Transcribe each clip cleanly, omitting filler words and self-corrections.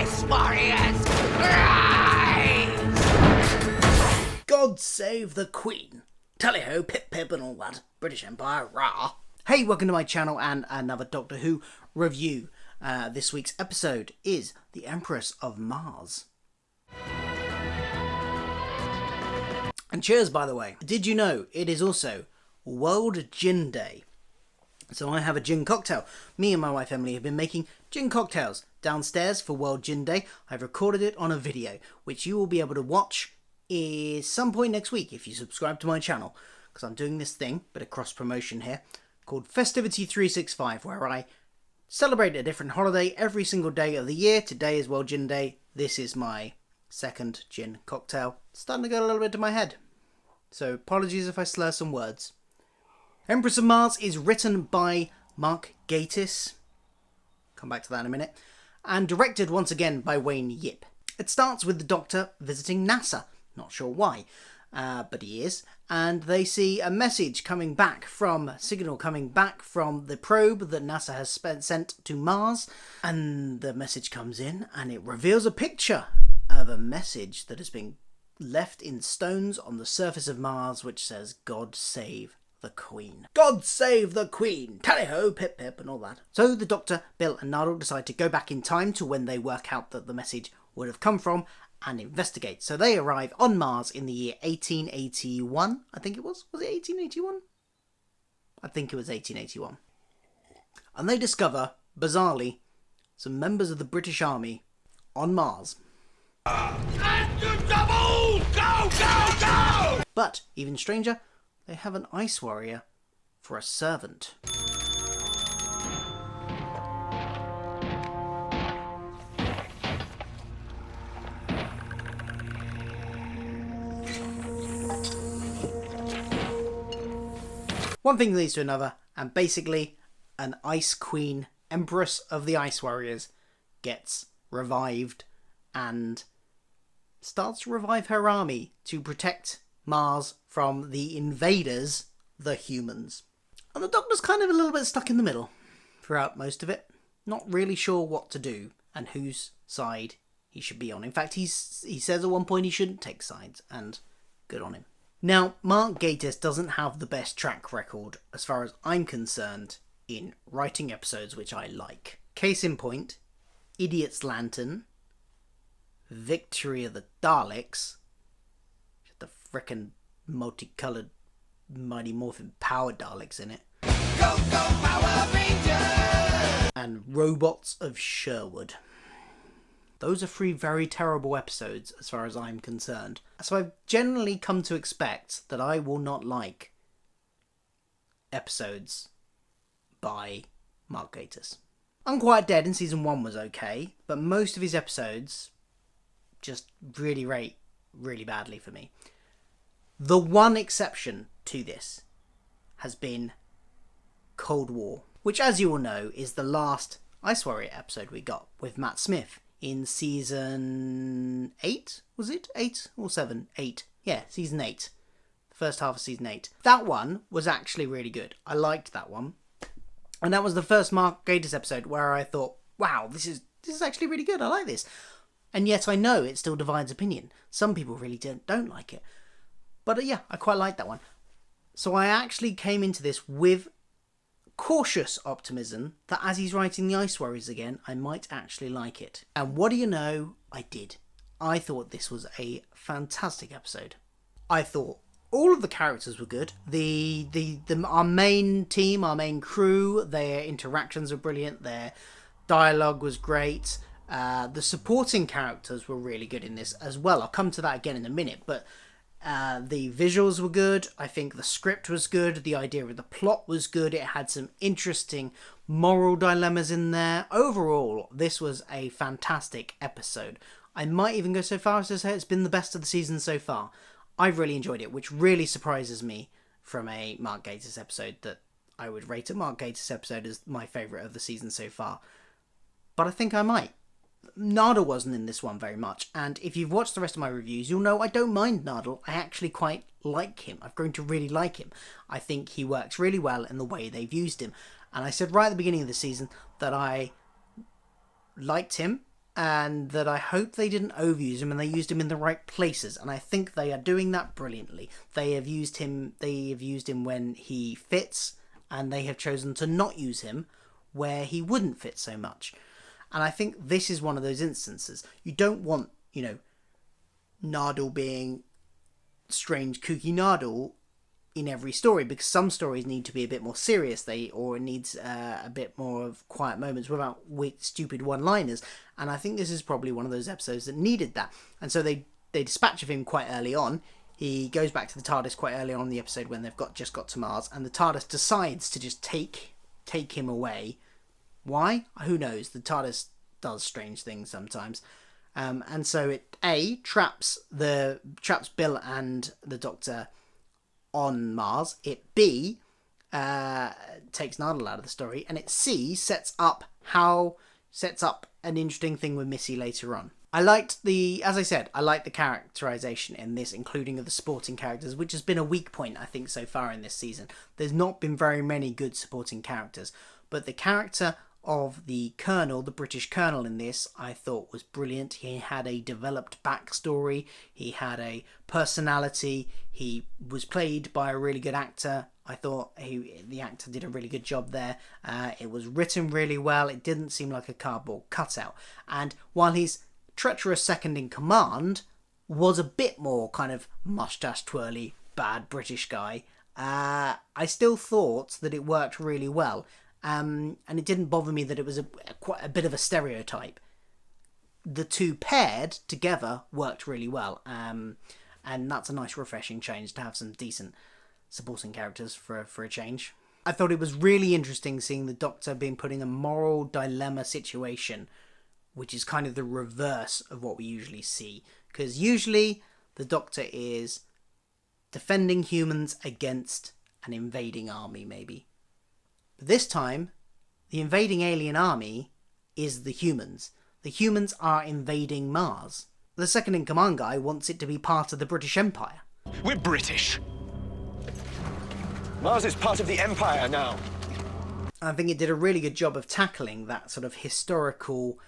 Ice Warriors, rise! God save the Queen. Tally-ho, pip-pip and all that. British Empire, rah. Hey, welcome to my channel and another Doctor Who review. This week's episode is The Empress of Mars. And cheers, by the way. Did you know it is also World Gin Day? So I have a gin cocktail. Me and my wife Emily have been making gin cocktails downstairs for World Gin Day. I've recorded it on a video, which you will be able to watch some point next week if you subscribe to my channel. Because I'm doing this thing, bit of cross promotion here, called Festivity 365, where I celebrate a different holiday every single day of the year. Today is World Gin Day. This is my second gin cocktail. It's starting to go a little bit to my head. So apologies if I slur some words. Empress of Mars is written by Mark Gatiss. Come back to that in a minute. And directed once again by Wayne Yip. It starts with the Doctor visiting NASA. Not sure why, but he is. And they see a message coming back from, signal coming back from the probe that NASA has sent to Mars. And the message comes in and it reveals a picture of a message that has been left in stones on the surface of Mars, which says, God save the Queen. God save the Queen! Tally-ho, pip-pip and all that. So the Doctor, Bill and Nardal decide to go back in time to when they work out that the message would have come from and investigate. So they arrive on Mars in the year 1881, I think it was. Was it 1881? I think it was 1881. And they discover, bizarrely, some members of the British Army on Mars. And to double! Go, go, go! But, even stranger, they have an ice warrior for a servant. One thing leads to another, and basically, an Ice Queen, Empress of the Ice Warriors, gets revived and starts to revive her army to protect Mars from the invaders, the humans. And the Doctor's kind of a little bit stuck in the middle throughout most of it. Not really sure what to do and whose side he should be on. In fact, he says at one point he shouldn't take sides, and good on him. Now, Mark Gatiss doesn't have the best track record, as far as I'm concerned, in writing episodes which I like. Case in point, Idiot's Lantern, Victory of the Daleks, the frickin' multicoloured Mighty Morphin Power Daleks in it, Go, go, Power Rangers! and Robots of Sherwood. Those are three very terrible episodes as far as I'm concerned. So I've generally come to expect that I will not like episodes by Mark Gatiss. Unquiet Dead in season 1 was okay, but most of his episodes just really rate really badly for me. The one exception to this has been Cold War, which, as you all know, is the last Ice Warrior episode we got with Matt Smith in season 8, was it? 8 or 7? 8. Yeah, season 8. The first half of season 8. That one was actually really good. I liked that one. And that was the first Mark Gatiss episode where I thought, wow, this is actually really good. I like this. And yet I know it still divides opinion. Some people really don't like it. But yeah, I quite like that one. So I actually came into this with cautious optimism that as he's writing the Ice Warriors again, I might actually like it. And what do you know? I did. I thought this was a fantastic episode. I thought all of the characters were good. Our main team, our main crew, their interactions were brilliant. Their dialogue was great. The supporting characters were really good in this as well. I'll come to that again in a minute, but the visuals were good. I think the script was good. The idea of the plot was good. It had some interesting moral dilemmas in there. Overall, this was a fantastic episode. I might even go so far as to say it's been the best of the season so far. I've really enjoyed it, which really surprises me from a Mark Gatiss episode, that I would rate a Mark Gatiss episode as my favourite of the season so far. But I think I might. Nardal wasn't in this one very much, and if you've watched the rest of my reviews, you'll know I don't mind Nardal. I actually quite like him. I've grown to really like him. I think he works really well in the way they've used him. And I said right at the beginning of the season that I liked him and that I hope they didn't overuse him and they used him in the right places, and I think they are doing that brilliantly. They have used him when he fits, and they have chosen to not use him where he wouldn't fit so much. And I think this is one of those instances. You don't want, Nardal being strange, kooky Nardal in every story, because some stories need to be a bit more serious, or it needs a bit more of quiet moments without stupid one-liners, and I think this is probably one of those episodes that needed that. And so they dispatch of him quite early on. He goes back to the TARDIS quite early on in the episode when they've just got to Mars, and the TARDIS decides to just take him away. Why? Who knows? The TARDIS does strange things sometimes. And so it traps Bill and the Doctor on Mars. It B takes Nardal out of the story, and it C sets up an interesting thing with Missy later on. I liked the characterization in this, including of the supporting characters, which has been a weak point, I think, so far in this season. There's not been very many good supporting characters, but the character of the Colonel, the British Colonel in this, I thought was brilliant. He had a developed backstory, he had a personality, he was played by a really good actor. I thought the actor did a really good job there. It was written really well, it didn't seem like a cardboard cutout. And while his treacherous second in command was a bit more kind of mustache twirly, bad British guy, I still thought that it worked really well. And it didn't bother me that it was quite a bit of a stereotype. The two paired together worked really well, and that's a nice refreshing change to have some decent supporting characters for a change. I thought it was really interesting seeing the Doctor being put in a moral dilemma situation, which is kind of the reverse of what we usually see. Because usually the Doctor is defending humans against an invading army, maybe. But this time, the invading alien army is the humans. The humans are invading Mars. The second-in-command guy wants it to be part of the British Empire. We're British. Mars is part of the Empire now. I think it did a really good job of tackling that sort of historical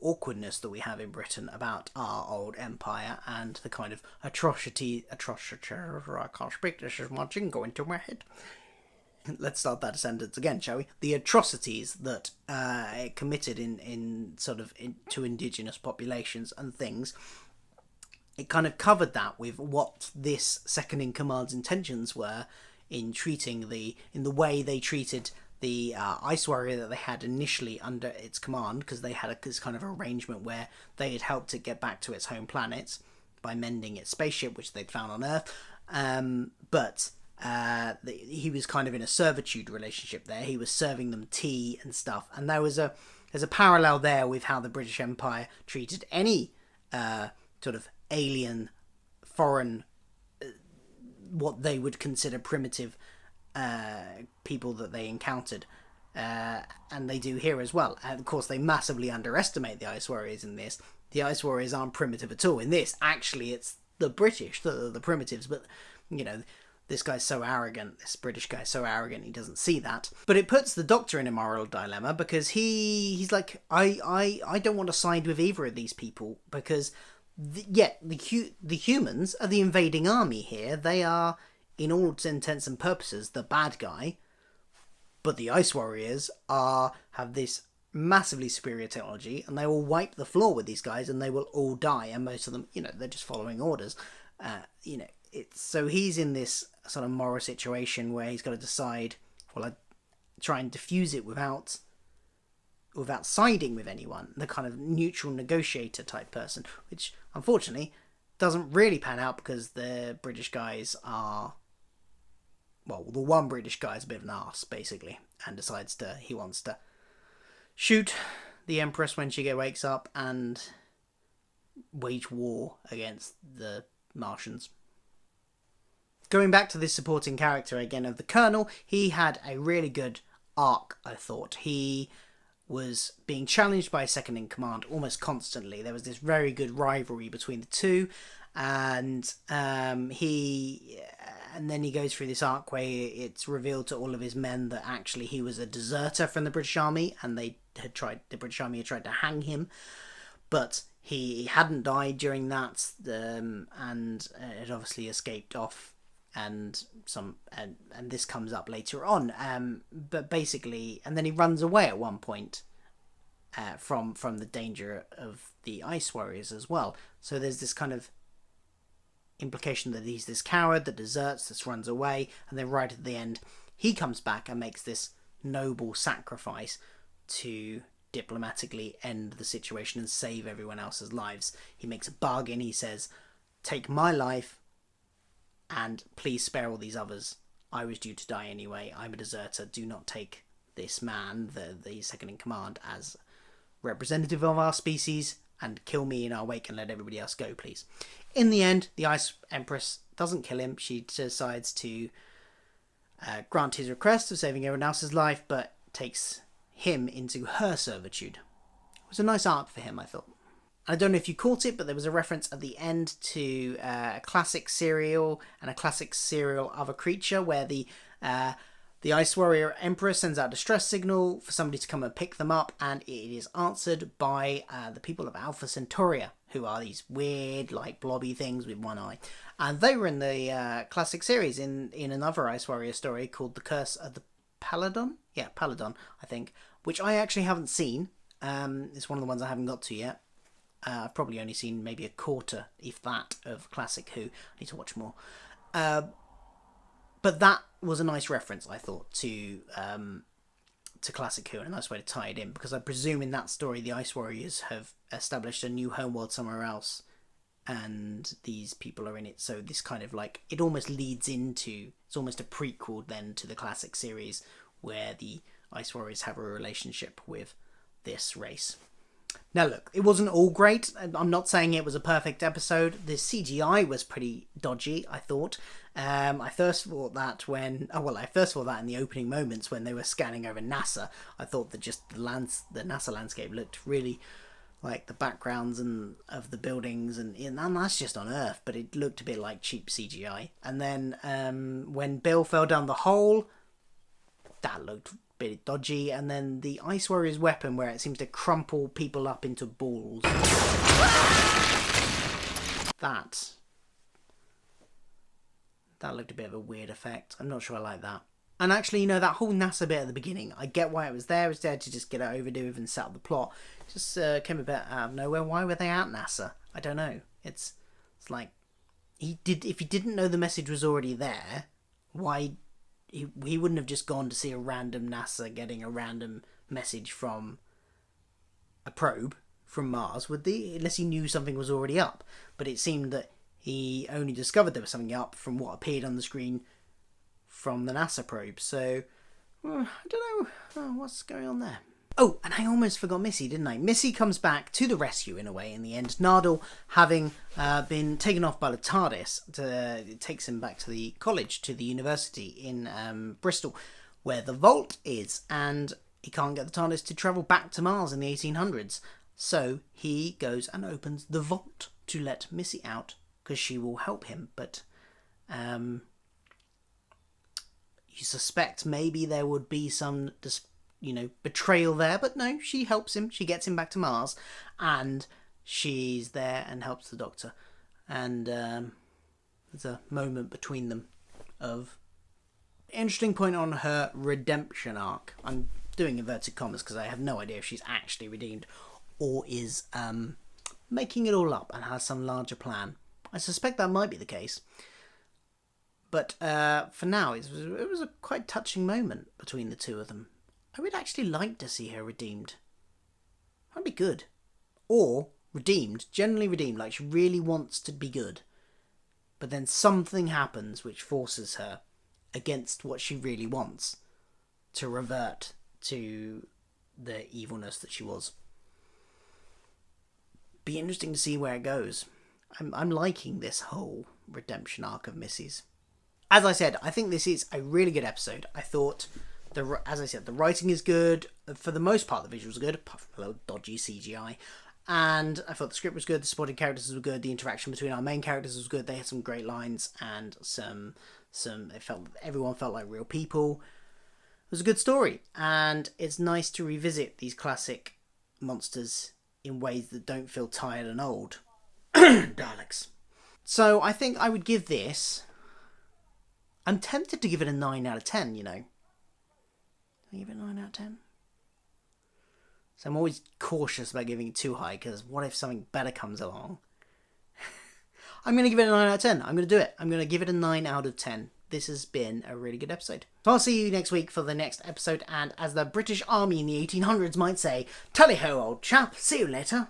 awkwardness that we have in Britain about our old empire and the kind of atrocity, I can't speak, this is my jingle into my head. Let's start that sentence again, shall we? The atrocities that it committed to indigenous populations and things. It kind of covered that with what this second in command's intentions were in the way they treated the ice warrior that they had initially under its command, because they had this kind of arrangement where they had helped it get back to its home planet by mending its spaceship, which they'd found on Earth. But he was kind of in a servitude relationship there. He was serving them tea and stuff, and there's a parallel there with how the British Empire treated any sort of alien, foreign, what they would consider primitive people that they encountered, and they do here as well. And of course they massively underestimate the Ice Warriors in this. The Ice Warriors aren't primitive at all in this. Actually, it's the British the primitives, but this guy's so arrogant, this British guy's so arrogant, he doesn't see that. But it puts the Doctor in a moral dilemma, because he's like, I don't want to side with either of these people, because the humans are the invading army here. They are, in all intents and purposes, the bad guy, but the Ice Warriors have this massively superior technology, and they will wipe the floor with these guys, and they will all die, and most of them, they're just following orders. So he's in this sort of moral situation where he's got to decide, well, I try and diffuse it without siding with anyone, the kind of neutral negotiator type person, which unfortunately doesn't really pan out, because the British guys are, well, the one British guy is a bit of an arse, basically, and decides he wants to shoot the Empress when she wakes up and wage war against the Martians. Going back to this supporting character again of the Colonel, he had a really good arc, I thought. He was being challenged by a second in command almost constantly. There was this very good rivalry between the two, and then he goes through this arc where it's revealed to all of his men that actually he was a deserter from the British Army, and they the British Army had tried to hang him, but he hadn't died during that, and had obviously escaped off. And this comes up later on. But basically, and then he runs away at one point from the danger of the Ice Warriors as well. So there's this kind of implication that he's this coward that deserts, that runs away, and then right at the end, he comes back and makes this noble sacrifice to diplomatically end the situation and save everyone else's lives. He makes a bargain. He says, "Take my life, and please spare all these others. I was due to die anyway. I'm a deserter. Do not take this man, the second in command, as representative of our species, and kill me and I'll wake and let everybody else go, please." In the end, the Ice Empress doesn't kill him. She decides to grant his request of saving everyone else's life, but takes him into her servitude. It was a nice arc for him, I thought. I don't know if you caught it, but there was a reference at the end to a classic serial and a classic serial of a creature where the Ice Warrior Emperor sends out a distress signal for somebody to come and pick them up, and it is answered by the people of Alpha Centauria, who are these weird, like, blobby things with one eye. And they were in the classic series in another Ice Warrior story called The Curse of the Paladon? Yeah, Paladon, I think, which I actually haven't seen. It's one of the ones I haven't got to yet. I've probably only seen maybe a quarter, if that, of Classic Who. I need to watch more. But that was a nice reference, I thought, to Classic Who, and a nice way to tie it in, because I presume in that story the Ice Warriors have established a new homeworld somewhere else, and these people are in it, so this kind of, like, it almost leads into, it's almost a prequel then to the classic series, where the Ice Warriors have a relationship with this race. Now look, it wasn't all great. I'm not saying it was a perfect episode. The CGI was pretty dodgy, I thought. I first thought that in the opening moments when they were scanning over NASA. I thought that just the NASA landscape looked really like the backgrounds and of the buildings, and that's just on Earth, but it looked a bit like cheap CGI. And then when Bill fell down the hole, that looked bit dodgy, and then the Ice Warrior's weapon, where it seems to crumple people up into balls, that looked a bit of a weird effect. I'm not sure I like that. And actually, that whole NASA bit at the beginning, I get why it was there. It was there to just get it overdue and set up the plot. It just came a bit out of nowhere. Why were they at NASA? I don't know. It's like, if he didn't know the message was already there, why he wouldn't have just gone to see a random NASA getting a random message from a probe from Mars, would they? Unless he knew something was already up. But it seemed that he only discovered there was something up from what appeared on the screen from the NASA probe. So, I don't know what's going on there. Oh, and I almost forgot Missy, didn't I? Missy comes back to the rescue in a way in the end. Nardal, having been taken off by the TARDIS, it takes him back to the college, to the university in Bristol, where the vault is, and he can't get the TARDIS to travel back to Mars in the 1800s. So he goes and opens the vault to let Missy out, because she will help him. But you suspect maybe there would be some betrayal there, but no, she helps him. She gets him back to Mars, and she's there and helps the Doctor. And there's a moment between them of interesting point on her redemption arc. I'm doing inverted commas because I have no idea if she's actually redeemed or is making it all up and has some larger plan. I suspect that might be the case. But for now, it was a quite touching moment between the two of them. I would actually like to see her redeemed. That'd be good. Or redeemed, generally redeemed, like she really wants to be good. But then something happens which forces her, against what she really wants, to revert to the evilness that she was. Be interesting to see where it goes. I'm liking this whole redemption arc of Missy's. As I said, I think this is a really good episode. I thought, as I said, the writing is good. For the most part, the visuals are good, apart from a little dodgy CGI. And I thought the script was good, the supporting characters were good, the interaction between our main characters was good. They had some great lines and everyone felt like real people. was a good story, and it's nice to revisit these classic monsters in ways that don't feel tired and old. Daleks. So I think I would give this... I'm tempted to give it a 9 out of 10, you know. I give it a 9 out of 10? So I'm always cautious about giving it too high, because what if something better comes along? I'm going to give it a 9 out of 10. I'm going to do it. I'm going to give it a 9 out of 10. This has been a really good episode. So I'll see you next week for the next episode, and as the British Army in the 1800s might say, tally-ho, old chap, see you later.